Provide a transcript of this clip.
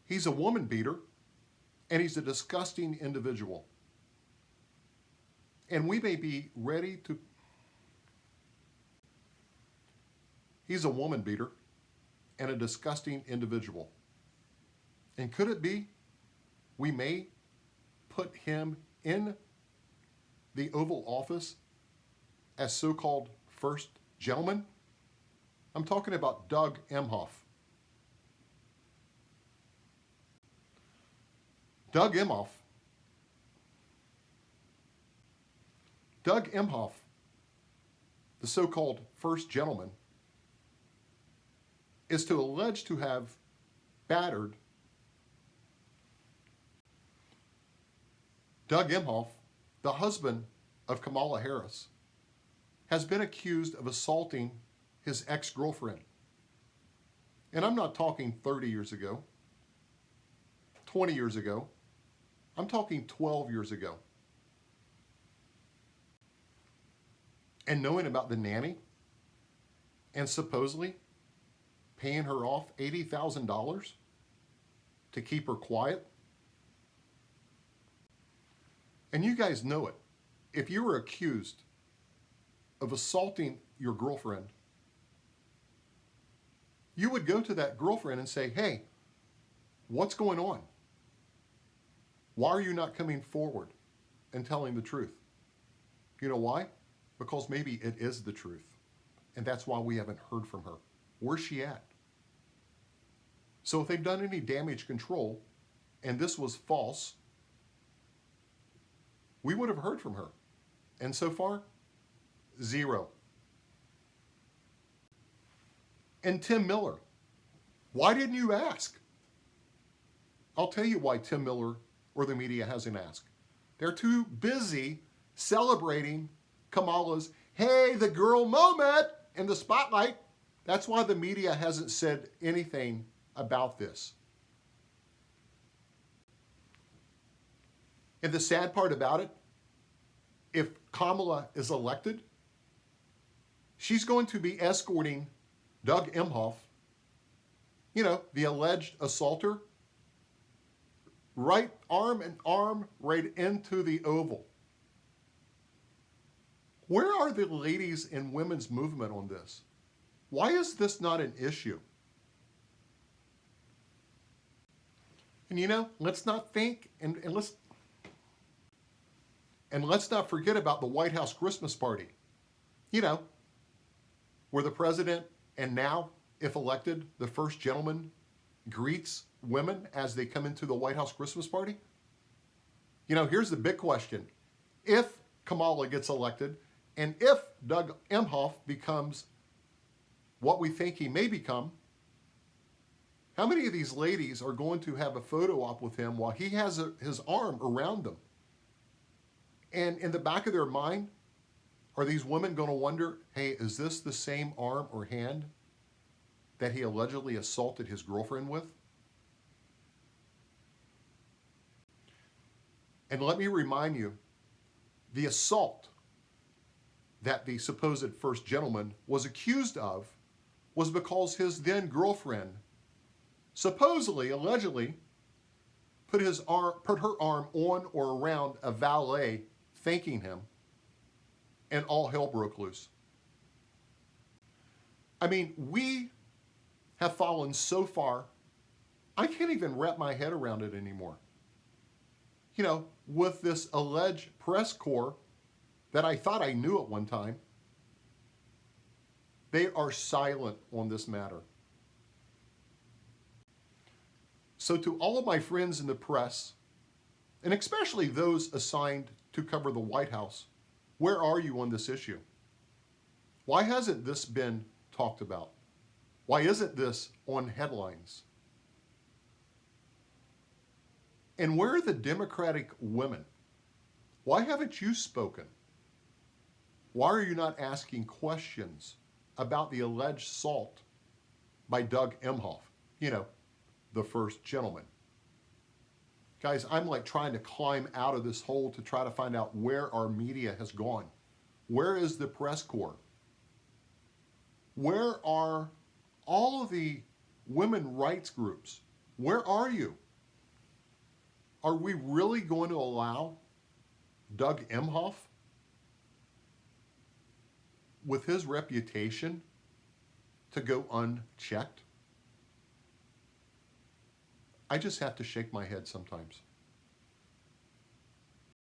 He's a woman beater, and he's a disgusting individual. And we may be ready to... He's a woman beater and a disgusting individual. And could it be we may put him in the Oval Office as so-called first gentleman? I'm talking about Doug Emhoff. Doug Emhoff, the so-called first gentleman, is alleged to have battered Doug Emhoff, the husband of Kamala Harris, has been accused of assaulting his ex-girlfriend. And I'm not talking 30 years ago, 20 years ago. I'm talking 12 years ago. And knowing about the nanny and supposedly paying her off $80,000 to keep her quiet. And you guys know it. If you were accused of assaulting your girlfriend, you would go to that girlfriend and say, hey, what's going on? Why are you not coming forward and telling the truth? You know why? Because maybe it is the truth. And that's why we haven't heard from her. Where's she at? So if they've done any damage control and this was false, we would have heard from her. And so far, zero. And Tim Miller, why didn't you ask? I'll tell you why Tim Miller or the media hasn't asked. They're too busy celebrating Kamala's, hey, the girl moment in the spotlight. That's why the media hasn't said anything about this. And the sad part about it, if Kamala is elected, she's going to be escorting Doug Emhoff, the alleged assaulter, right arm in arm right into the Oval. Where are the ladies in women's movement on this? Why is this not an issue? And let's not think and let's not forget about the White House Christmas party. Where the president and now, if elected, the first gentleman greets women as they come into the White House Christmas party. Here's the big question. If Kamala gets elected and if Doug Emhoff becomes what we think he may become, how many of these ladies are going to have a photo op with him while he has his arm around them? And in the back of their mind, are these women going to wonder, hey, is this the same arm or hand that he allegedly assaulted his girlfriend with? And let me remind you, the assault that the supposed first gentleman was accused of was because his then girlfriend supposedly, allegedly, put her arm on or around a valet thanking him, and all hell broke loose. I mean, we have fallen so far, I can't even wrap my head around it anymore. With this alleged press corps that I thought I knew at one time, they are silent on this matter. So to all of my friends in the press, and especially those assigned to cover the White House, where are you on this issue? Why hasn't this been talked about? Why isn't this on headlines? And where are the Democratic women? Why haven't you spoken? Why are you not asking questions about the alleged assault by Doug Emhoff, the first gentleman? Guys, I'm like trying to climb out of this hole to try to find out where our media has gone. Where is the press corps? Where are all of the women rights groups Where are you? Are we really going to allow Doug Emhoff, with his reputation, to go unchecked? I just have to shake my head sometimes.